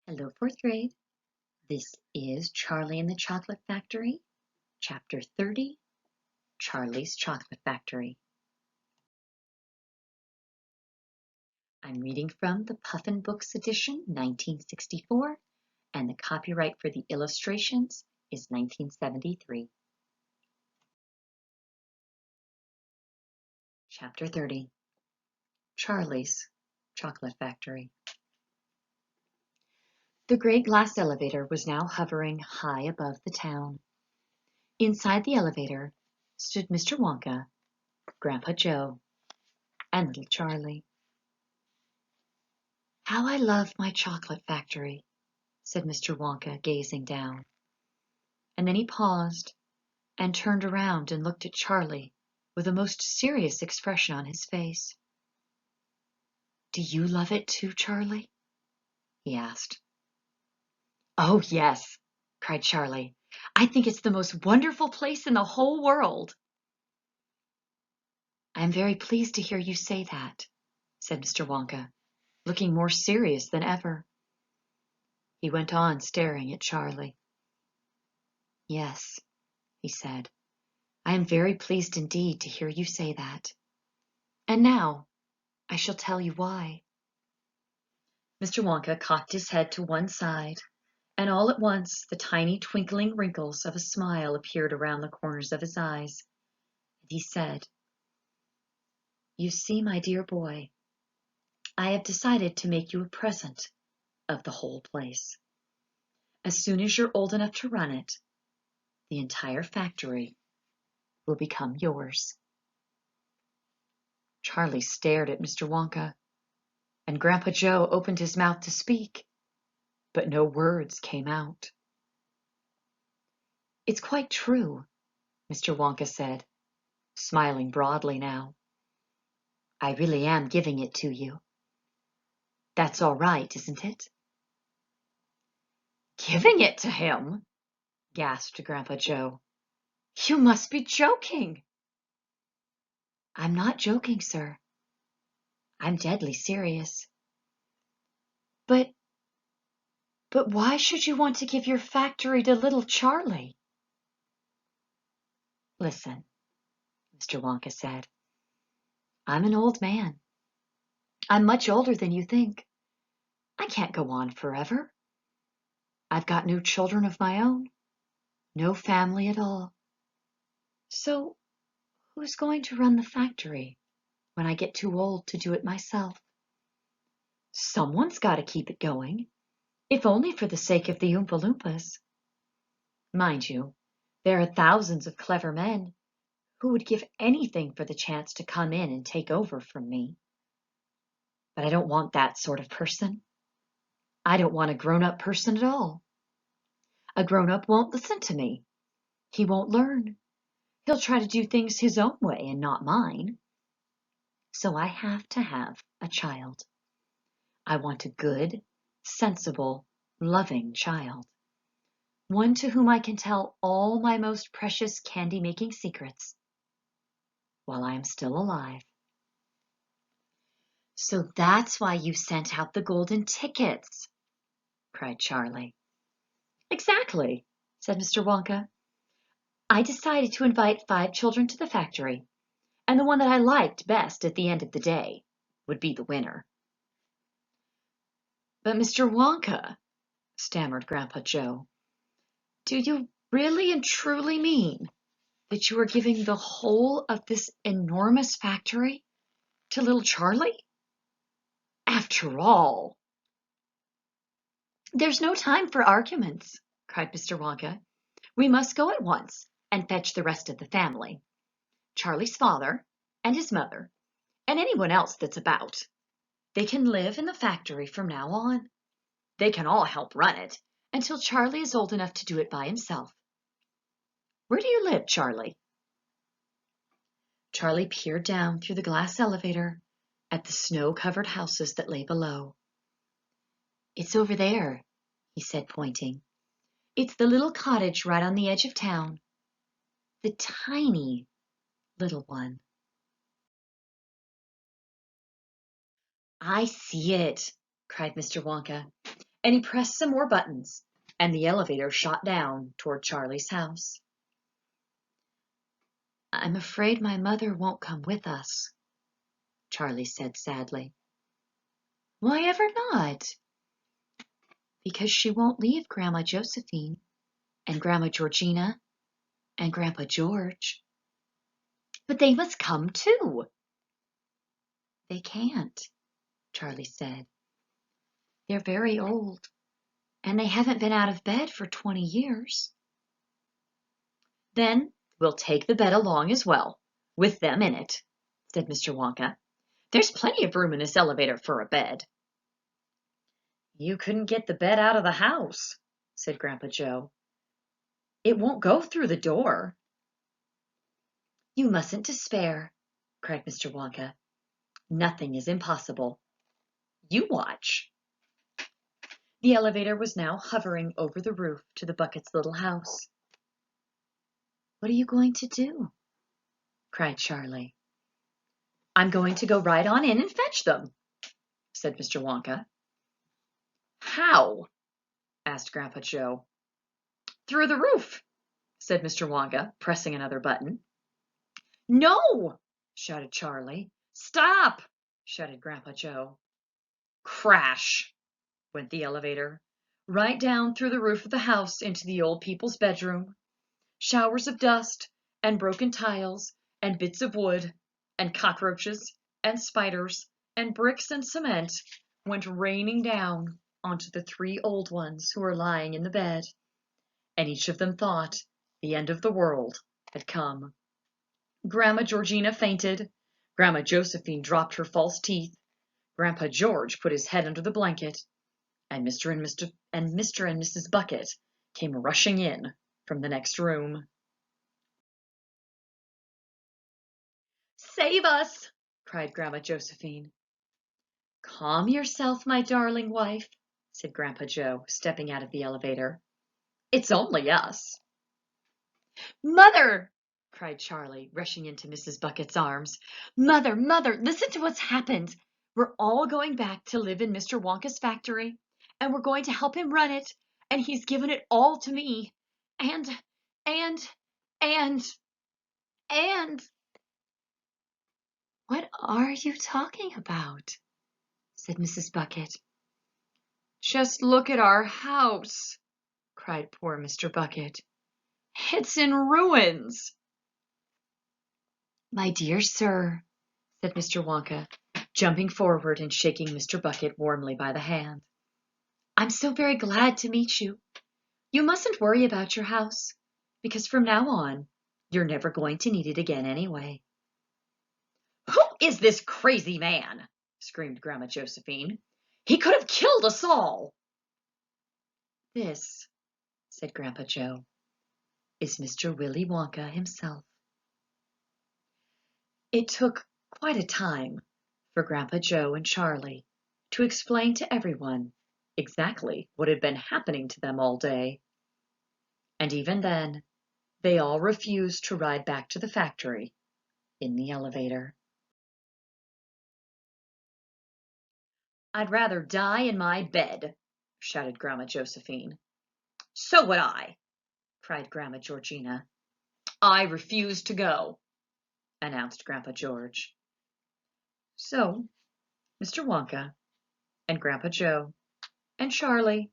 Hello, fourth grade. This is Charlie and the Chocolate Factory, Chapter 30, Charlie's Chocolate Factory. I'm reading from the Puffin Books edition, 1964, and the copyright for the illustrations is 1973. Chapter 30, Charlie's Chocolate Factory. The great glass elevator was now hovering high above the town. Inside the elevator stood Mr. Wonka, Grandpa Joe, and little Charlie. "How I love my chocolate factory," said Mr. Wonka, gazing down. And then he paused and turned around and looked at Charlie with a most serious expression on his face. "Do you love it too, Charlie?" he asked. "Oh, yes," cried Charlie. "I think it's the most wonderful place in the whole world." "I am very pleased to hear you say that," said Mr. Wonka, looking more serious than ever. He went on staring at Charlie. "Yes," he said, "I am very pleased indeed to hear you say that. And now I shall tell you why." Mr. Wonka cocked his head to one side, and all at once the tiny twinkling wrinkles of a smile appeared around the corners of his eyes, and he said, "You see, my dear boy, I have decided to make you a present of the whole place. As soon as you're old enough to run it, the entire factory will become yours." Charlie stared at Mr. Wonka, and Grandpa Joe opened his mouth to speak, but no words came out. "It's quite true," Mr. Wonka said, smiling broadly now. "I really am giving it to you. That's all right, isn't it?" "Giving it to him?" gasped Grandpa Joe. "You must be joking." "I'm not joking, sir. I'm deadly serious." But why should you want to give your factory to little Charlie?" "Listen," Mr. Wonka said. "I'm an old man. I'm much older than you think. I can't go on forever. I've got no children of my own, no family at all. So who's going to run the factory when I get too old to do it myself? Someone's got to keep it going, if only for the sake of the Oompa Loompas. Mind you, there are thousands of clever men who would give anything for the chance to come in and take over from me. But I don't want that sort of person. I don't want a grown-up person at all. A grown-up won't listen to me. He won't learn. He'll try to do things his own way and not mine. So I have to have a child. I want a good, sensible, loving child. One to whom I can tell all my most precious candy-making secrets while I am still alive." "So that's why you sent out the golden tickets," cried Charlie. "Exactly," said Mr. Wonka. "I decided to invite 5 children to the factory, and the one that I liked best at the end of the day would be the winner." "But Mr. Wonka," stammered Grandpa Joe, "do you really and truly mean that you are giving the whole of this enormous factory to little Charlie? After all—" "There's no time for arguments," cried Mr. Wonka. "We must go at once and fetch the rest of the family. Charlie's father and his mother and anyone else that's about. They can live in the factory from now on. They can all help run it until Charlie is old enough to do it by himself. Where do you live, Charlie?" Charlie peered down through the glass elevator at the snow-covered houses that lay below. "It's over there," he said, pointing. "It's the little cottage right on the edge of town. The tiny little one." "I see it," cried Mr. Wonka. and he pressed some more buttons, and the elevator shot down toward Charlie's house. "I'm afraid my mother won't come with us," Charlie said sadly. "Why ever not?" "Because she won't leave Grandma Josephine and Grandma Georgina and Grandpa George." "But they must come too." "They can't," Charlie said. "They're very old, and they haven't been out of bed for 20 years. "Then we'll take the bed along as well, with them in it," said Mr. Wonka. "There's plenty of room in this elevator for a bed." "You couldn't get the bed out of the house," said Grandpa Joe. "It won't go through the door." "You mustn't despair," cried Mr. Wonka. "Nothing is impossible. You watch." The elevator was now hovering over the roof to the Buckets' little house. "What are you going to do?" cried Charlie. "I'm going to go right on in and fetch them," said Mr. Wonka. "How?" asked Grandpa Joe. "Through the roof," said Mr. Wonka, pressing another button. "No!" shouted Charlie. "Stop!" shouted Grandpa Joe. Crash went the elevator, right down through the roof of the house into the old people's bedroom. Showers of dust and broken tiles and bits of wood and cockroaches and spiders and bricks and cement went raining down onto the 3 old ones who were lying in the bed, and each of them thought the end of the world had come. Grandma Georgina fainted. Grandma Josephine dropped her false teeth. Grandpa George put his head under the blanket, and Mr. and Mrs. Bucket came rushing in from the next room. "Save us!" cried Grandma Josephine. "Calm yourself, my darling wife," said Grandpa Joe, stepping out of the elevator. "It's only us." "Mother!" cried Charlie, rushing into Mrs. Bucket's arms. "Mother, Mother, listen to what's happened. We're all going back to live in Mr. Wonka's factory, and we're going to help him run it, and he's given it all to me. And, and, and, and—" "What are you talking about?" said Mrs. Bucket. "Just look at our house," cried poor Mr. Bucket. "It's in ruins." "My dear sir," said Mr. Wonka, jumping forward and shaking Mr. Bucket warmly by the hand, "I'm so very glad to meet you. You mustn't worry about your house, because from now on you're never going to need it again anyway." "Who is this crazy man?" screamed Grandma Josephine. "He could have killed us all." "This," said Grandpa Joe, "is Mr. Willy Wonka himself." It took quite a time for Grandpa Joe and Charlie to explain to everyone exactly what had been happening to them all day. And even then, they all refused to ride back to the factory in the elevator. "I'd rather die in my bed," shouted Grandma Josephine. "So would I," cried Grandma Georgina. "I refuse to go," announced Grandpa George. So Mr. Wonka and Grandpa Joe and Charlie,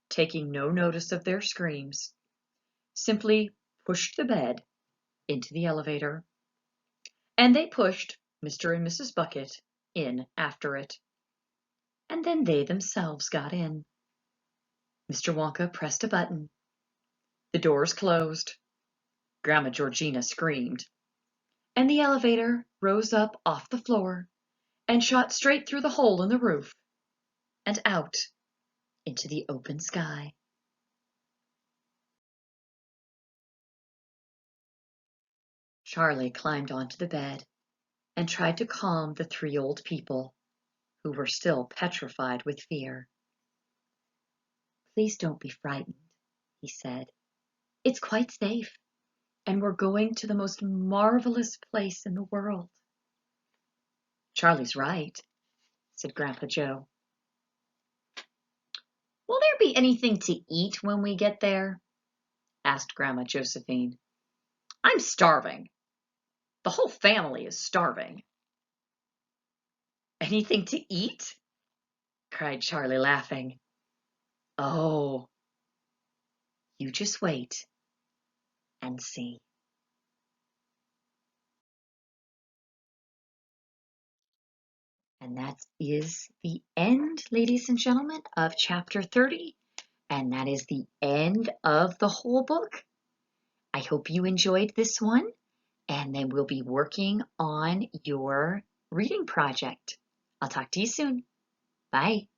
taking no notice of their screams, simply pushed the bed into the elevator, and they pushed Mr. and Mrs. Bucket in after it, and then they themselves got in. Mr. Wonka pressed a button. The doors closed. Grandma Georgina screamed, and the elevator rose up off the floor and shot straight through the hole in the roof and out into the open sky. Charlie climbed onto the bed and tried to calm the 3 old people, who were still petrified with fear. "Please don't be frightened," he said. "It's quite safe, and we're going to the most marvelous place in the world." "Charlie's right," said Grandpa Joe. there be anything to eat when we get there?" asked Grandma Josephine. "I'm starving. The whole family is starving." "Anything to eat?" cried Charlie, laughing. "Oh, you just wait and see." And that is the end, ladies and gentlemen, of chapter 30. And that is the end of the whole book. I hope you enjoyed this one. And then we'll be working on your reading project. I'll talk to you soon. Bye.